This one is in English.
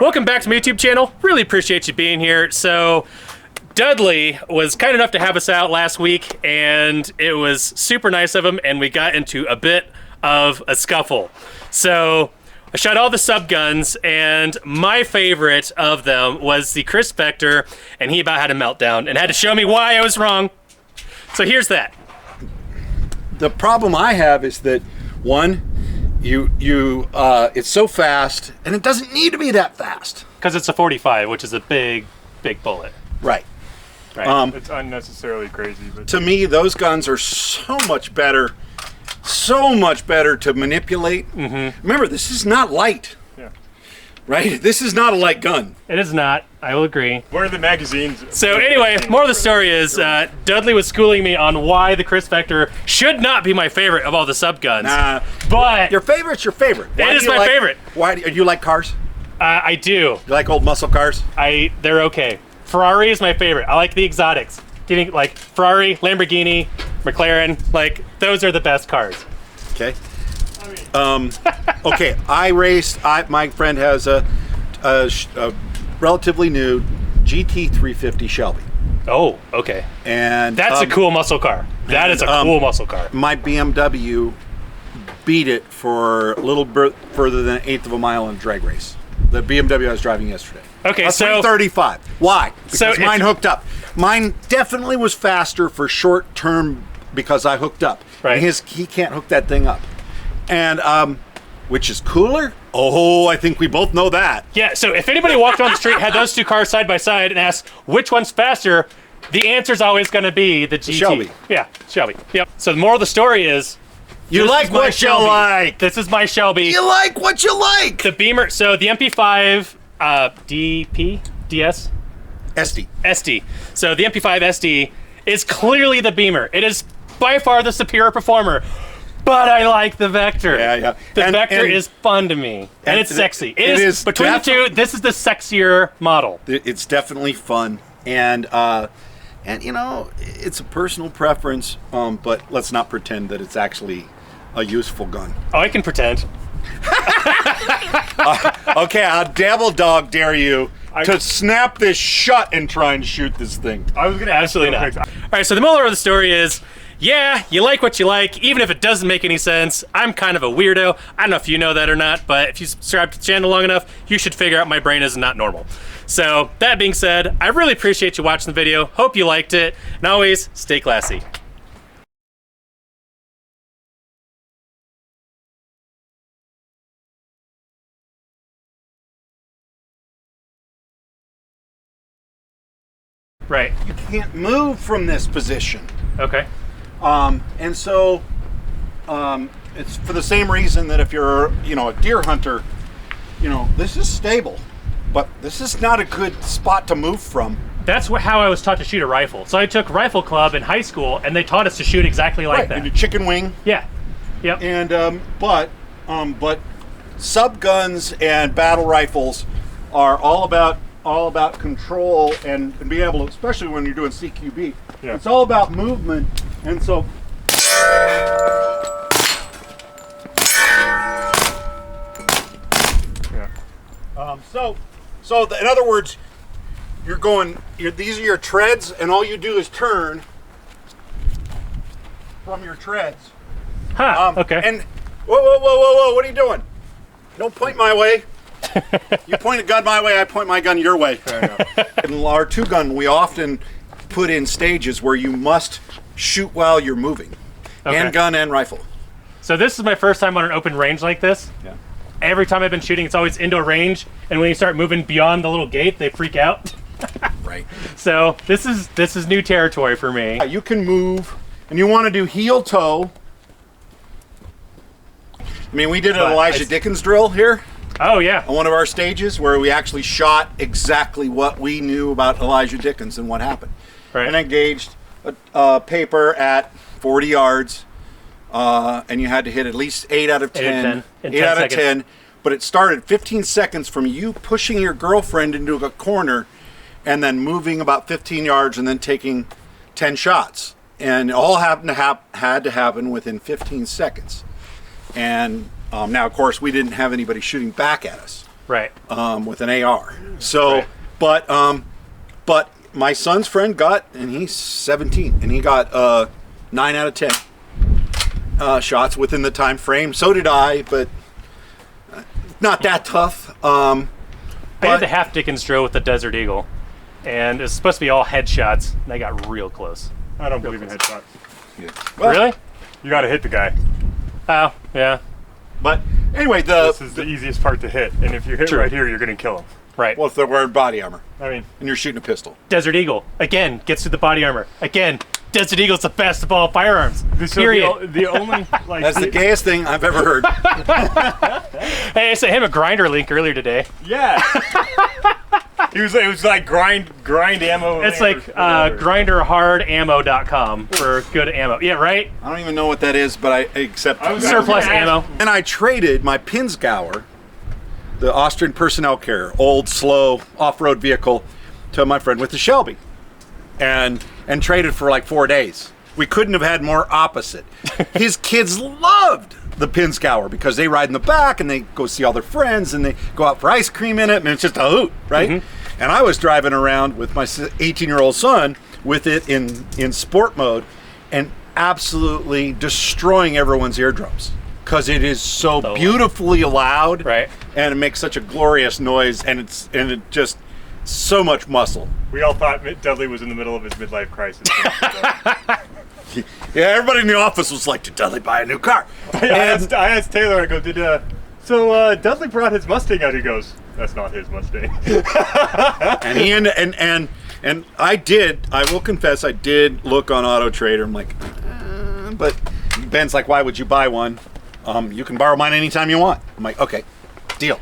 Welcome back to my YouTube channel. Really appreciate you being here. So, Dudley was kind enough to have us out last week, and it was super nice of him, and we got into a bit of a scuffle. So, I shot all the sub guns, and my favorite of them was the Kriss Vector, and he about had a meltdown and had to show me why I was wrong. So here's that. The problem I have is that, one, it's so fast, and it doesn't need to be that fast. Because it's a 45, which is a big bullet. Right. Right. It's unnecessarily crazy. But to me, those guns are so much better to manipulate. Remember, this is not light. Yeah. Right? This is not a light gun. It is not. I will agree. What are the magazines? So anyway, more of the story is Dudley was schooling me on why the Kriss Vector should not be my favorite of all the sub guns. Nah, but your favorite's your favorite. It is my favorite. Why do you like cars? I do. You like old muscle cars? They're okay. Ferrari is my favorite. I like the exotics. Getting like Ferrari, Lamborghini, McLaren. Like those are the best cars. Okay. Okay. I raced. My friend has a relatively new GT 350 Shelby. Oh, okay. And that's a cool muscle car. That is a cool muscle car. My BMW beat it for a little bit further than an eighth of a mile in a drag race. The BMW I was driving yesterday. Okay, a so 335. Why? Because so mine hooked up. Mine definitely was faster for short term because I hooked up. Right. And he can't hook that thing up. And which is cooler? Oh, I think we both know that. Yeah, so if anybody walked on the street, had those two cars side by side and asked which one's faster, the answer's always going to be the GT. Shelby. Yeah, Shelby. Yep. So the moral of the story is, you like what you like. This is my Shelby. You like what you like. The Beamer, so the MP5 DP, DS? SD. So the MP5 SD is clearly the Beamer. It is by far the superior performer. But I like the Vector. Yeah. The Vector is fun to me, and it's sexy. It is between the two. This is the sexier model. It's definitely fun, and you know, it's a personal preference. But let's not pretend that it's actually a useful gun. Oh, I can pretend. Okay, how devil dog dare you to snap this shut and try and shoot this thing? I was gonna absolutely not. All right, so the moral of the story is, yeah, you like what you like, even if it doesn't make any sense. I'm kind of a weirdo. I don't know if you know that or not, but if you subscribe to the channel long enough, you should figure out my brain is not normal. So that being said, I really appreciate you watching the video. Hope you liked it, and always stay classy. Right. You can't move from this position. Okay. And so it's for the same reason that if you're, a deer hunter, this is stable, but this is not a good spot to move from. That's how I was taught to shoot a rifle. So I took rifle club in high school, and they taught us to shoot exactly like that. And a chicken wing. Yeah. Yep. And but sub guns and battle rifles are all about control and being able to, especially when you're doing CQB. Yeah. It's all about movement, and so in other words, these are your treads, and all you do is turn from your treads. Huh, okay. And whoa, what are you doing? Don't point my way. You point a gun my way, I point my gun your way. In our two gun, we often put in stages where you must shoot while you're moving. Okay. Handgun and rifle. So this is my first time on an open range like this. Yeah. Every time I've been shooting, it's always indoor range, and when you start moving beyond the little gate, they freak out. Right. So this is new territory for me. You can move, and you want to do heel toe. I mean, we did an Elijah Dickens drill here. Oh yeah. On one of our stages where we actually shot exactly what we knew about Elijah Dickens and what happened. Right. And engaged a paper at 40 yards, and you had to hit at least 8 out of 10. 8 out of 10. But it started 15 seconds from you pushing your girlfriend into a corner and then moving about 15 yards and then taking 10 shots. And it all had to happen within 15 seconds. And now, of course, we didn't have anybody shooting back at us. Right. With an AR. So, Right. but my son's friend got, and he's 17, and he got 9 out of 10 shots within the time frame. So did I, but not that tough. I did the half Dickens drill with the Desert Eagle, and it's supposed to be all headshots, and I got real close. I don't believe in headshots. Well, Really? You gotta hit the guy. Oh, yeah. But anyway, This is the easiest part to hit, and if you hit True. right here, you're gonna kill him. Right. well, if they're wearing body armor I mean, and you're shooting a pistol. Desert Eagle, again, gets to the body armor. Again, Desert Eagle's the best of all firearms. so Period. the only like That's the gayest thing I've ever heard. Hey, I sent him a grinder link earlier today. yeah. It was like grind ammo. It's like grinderhardammo.com for good ammo. Yeah, right? I don't even know what that is, but I accept I was Surplus gonna ask- ammo. And I traded my Pinsgauer, the Austrian personnel carrier, old, slow, off-road vehicle, to my friend with the Shelby, and traded for like 4 days. We couldn't have had more opposite. His kids loved the Pinsgauer because they ride in the back and they go see all their friends and they go out for ice cream in it, and it's just a hoot, right? Mm-hmm. And I was driving around with my 18-year-old son with it in sport mode and absolutely destroying everyone's eardrums because it is so beautifully loud, Right. and it makes such a glorious noise, and it just so much muscle. We all thought Dudley was in the middle of his midlife crisis. Yeah, everybody in the office was like, "Did Dudley buy a new car?" I asked Taylor. I go, so Dudley brought his Mustang out? He goes, that's not his Mustang. And he and I did. I will confess, I did look on Auto Trader. I'm like, but Ben's like, "Why would you buy one? You can borrow mine anytime you want." I'm like, "Okay, deal."